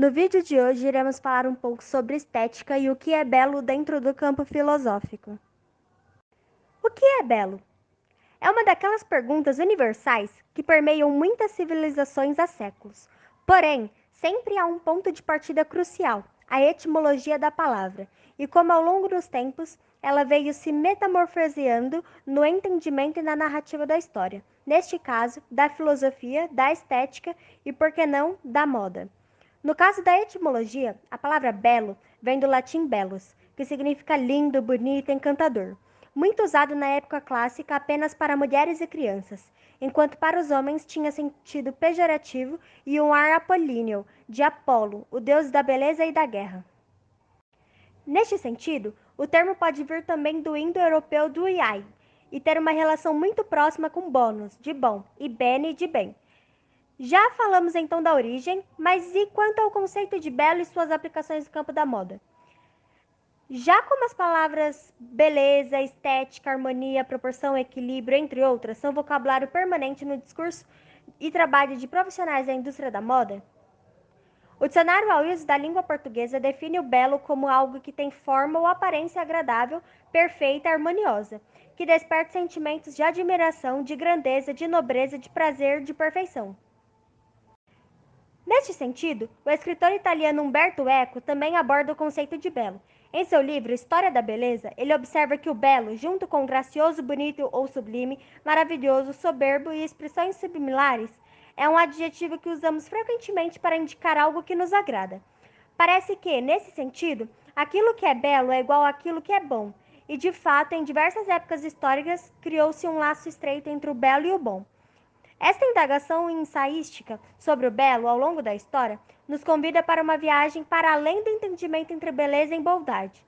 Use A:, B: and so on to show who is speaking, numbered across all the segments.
A: No vídeo de hoje, iremos falar um pouco sobre estética e o que é belo dentro do campo filosófico. O que é belo? É uma daquelas perguntas universais que permeiam muitas civilizações há séculos. Porém, sempre há um ponto de partida crucial, a etimologia da palavra, e como ao longo dos tempos ela veio se metamorfoseando no entendimento e na narrativa da história, neste caso, da filosofia, da estética e, por que não, da moda. No caso da etimologia, a palavra belo vem do latim bellus, que significa lindo, bonito, encantador. Muito usado na época clássica apenas para mulheres e crianças, enquanto para os homens tinha sentido pejorativo e um ar apolíneo, de Apolo, o deus da beleza e da guerra. Neste sentido, o termo pode vir também do indo-europeu do iai, e ter uma relação muito próxima com bônus, de bom, e bene, de bem. Já falamos então da origem, mas e quanto ao conceito de belo e suas aplicações no campo da moda? Já como as palavras beleza, estética, harmonia, proporção, equilíbrio, entre outras, são vocabulário permanente no discurso e trabalho de profissionais da indústria da moda, o dicionário Wills da língua portuguesa define o belo como algo que tem forma ou aparência agradável, perfeita e harmoniosa, que desperta sentimentos de admiração, de grandeza, de nobreza, de prazer, de perfeição. Neste sentido, o escritor italiano Umberto Eco também aborda o conceito de belo. Em seu livro História da Beleza, ele observa que o belo, junto com gracioso, bonito ou sublime, maravilhoso, soberbo e expressões similares, é um adjetivo que usamos frequentemente para indicar algo que nos agrada. Parece que, nesse sentido, aquilo que é belo é igual àquilo que é bom, e de fato, em diversas épocas históricas, criou-se um laço estreito entre o belo e o bom. Esta indagação ensaística sobre o belo ao longo da história nos convida para uma viagem para além do entendimento entre beleza e bondade,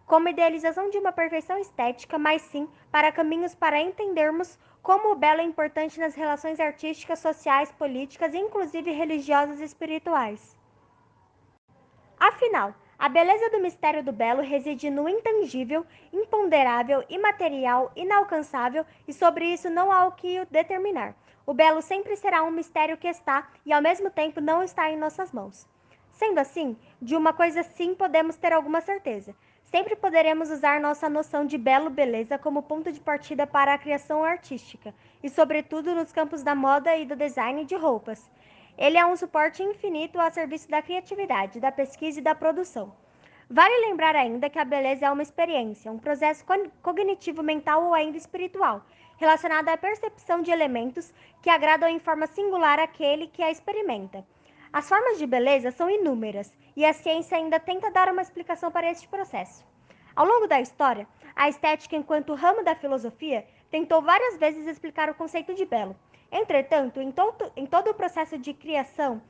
A: como idealização de uma perfeição estética, mas sim para caminhos para entendermos como o belo é importante nas relações artísticas, sociais, políticas e inclusive religiosas e espirituais. Afinal, a beleza do mistério do belo reside no intangível, imponderável, imaterial, inalcançável e sobre isso não há o que o determinar. O belo sempre será um mistério que está e ao mesmo tempo não está em nossas mãos. Sendo assim, de uma coisa sim podemos ter alguma certeza. Sempre poderemos usar nossa noção de belo-beleza como ponto de partida para a criação artística, e sobretudo nos campos da moda e do design de roupas. Ele é um suporte infinito a serviço da criatividade, da pesquisa e da produção. Vale lembrar ainda que a beleza é uma experiência, um processo cognitivo mental ou ainda espiritual, relacionado à percepção de elementos que agradam em forma singular àquele que a experimenta. As formas de beleza são inúmeras e a ciência ainda tenta dar uma explicação para este processo. Ao longo da história, a estética, enquanto ramo da filosofia, tentou várias vezes explicar o conceito de belo. Entretanto, em todo o processo de criação,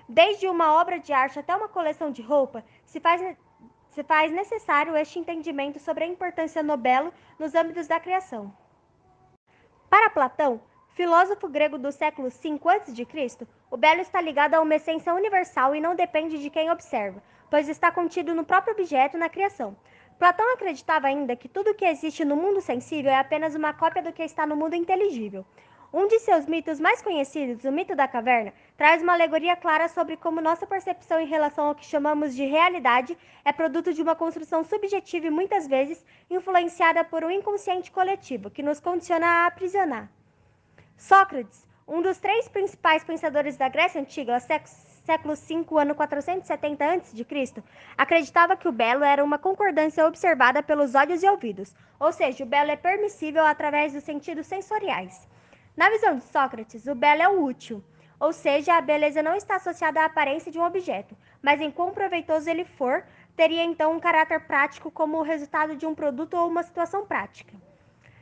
A: desde uma obra de arte até uma coleção de roupa, se faz necessário este entendimento sobre a importância no belo nos âmbitos da criação. Para Platão, filósofo grego do século V a.C., o belo está ligado a uma essência universal e não depende de quem observa, pois está contido no próprio objeto na criação. Platão acreditava ainda que tudo o que existe no mundo sensível é apenas uma cópia do que está no mundo inteligível. Um de seus mitos mais conhecidos, o mito da caverna, traz uma alegoria clara sobre como nossa percepção em relação ao que chamamos de realidade é produto de uma construção subjetiva e muitas vezes influenciada por um inconsciente coletivo que nos condiciona a aprisionar. Sócrates, um dos três principais pensadores da Grécia Antiga, século V, ano 470 a.C., acreditava que o belo era uma concordância observada pelos olhos e ouvidos, ou seja, o belo é permissível através dos sentidos sensoriais. Na visão de Sócrates, o belo é o útil, ou seja, a beleza não está associada à aparência de um objeto, mas em quão proveitoso ele for, teria então um caráter prático como o resultado de um produto ou uma situação prática.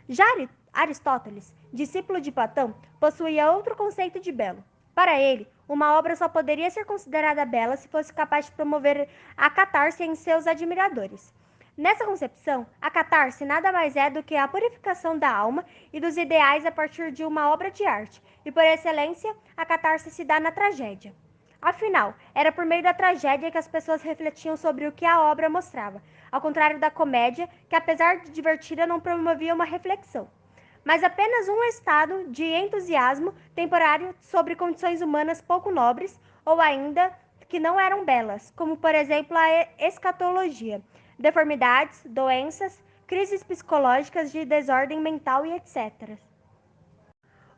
A: Já Aristóteles, discípulo de Platão, possuía outro conceito de belo. Para ele, uma obra só poderia ser considerada bela se fosse capaz de promover a catarse em seus admiradores. Nessa concepção, a catarse nada mais é do que a purificação da alma e dos ideais a partir de uma obra de arte, e por excelência, a catarse se dá na tragédia. Afinal, era por meio da tragédia que as pessoas refletiam sobre o que a obra mostrava, ao contrário da comédia, que apesar de divertida não promovia uma reflexão, mas apenas um estado de entusiasmo temporário sobre condições humanas pouco nobres ou ainda que não eram belas, como por exemplo a escatologia, deformidades, doenças, crises psicológicas de desordem mental e etc.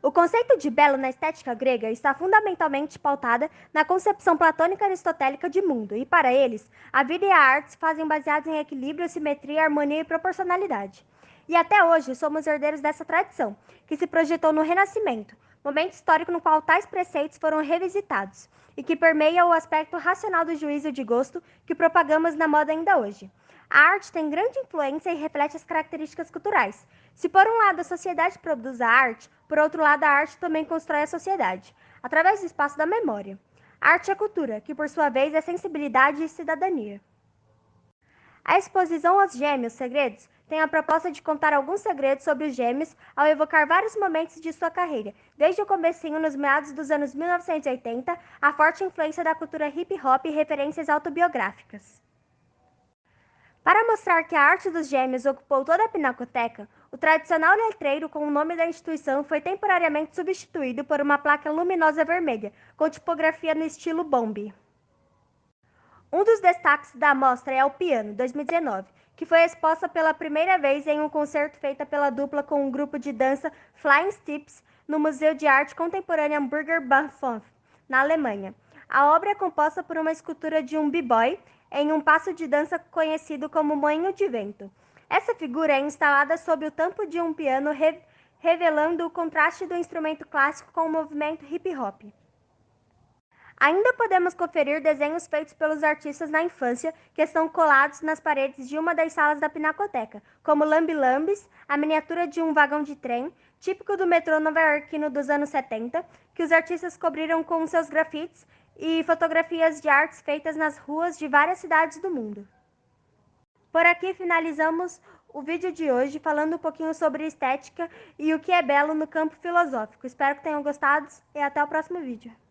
A: O conceito de belo na estética grega está fundamentalmente pautada na concepção platônica aristotélica de mundo, e para eles, a vida e a arte se fazem baseados em equilíbrio, simetria, harmonia e proporcionalidade. E até hoje somos herdeiros dessa tradição, que se projetou no Renascimento, momento histórico no qual tais preceitos foram revisitados, e que permeia o aspecto racional do juízo de gosto que propagamos na moda ainda hoje. A arte tem grande influência e reflete as características culturais. Se por um lado a sociedade produz a arte, por outro lado a arte também constrói a sociedade, através do espaço da memória. A arte é cultura, que por sua vez é sensibilidade e cidadania. A exposição Os Gêmeos Segredos tem a proposta de contar alguns segredos sobre os gêmeos ao evocar vários momentos de sua carreira, desde o comecinho nos meados dos anos 1980, a forte influência da cultura hip hop e referências autobiográficas. Para mostrar que a arte dos gêmeos ocupou toda a pinacoteca, o tradicional letreiro com o nome da instituição foi temporariamente substituído por uma placa luminosa vermelha, com tipografia no estilo Bombi. Um dos destaques da mostra é o Piano, 2019, que foi exposta pela primeira vez em um concerto feito pela dupla com um grupo de dança Flying Steps no Museu de Arte Contemporânea Burger Bahnhof, na Alemanha. A obra é composta por uma escultura de um b-boy em um passo de dança conhecido como moinho de vento. Essa figura é instalada sob o tampo de um piano, revelando o contraste do instrumento clássico com o movimento hip hop. Ainda podemos conferir desenhos feitos pelos artistas na infância que estão colados nas paredes de uma das salas da Pinacoteca, como lambe-lambes, a miniatura de um vagão de trem, típico do metrô nova-iorquino dos anos 70, que os artistas cobriram com seus grafites e fotografias de artes feitas nas ruas de várias cidades do mundo. Por aqui finalizamos o vídeo de hoje falando um pouquinho sobre estética e o que é belo no campo filosófico. Espero que tenham gostado e até o próximo vídeo.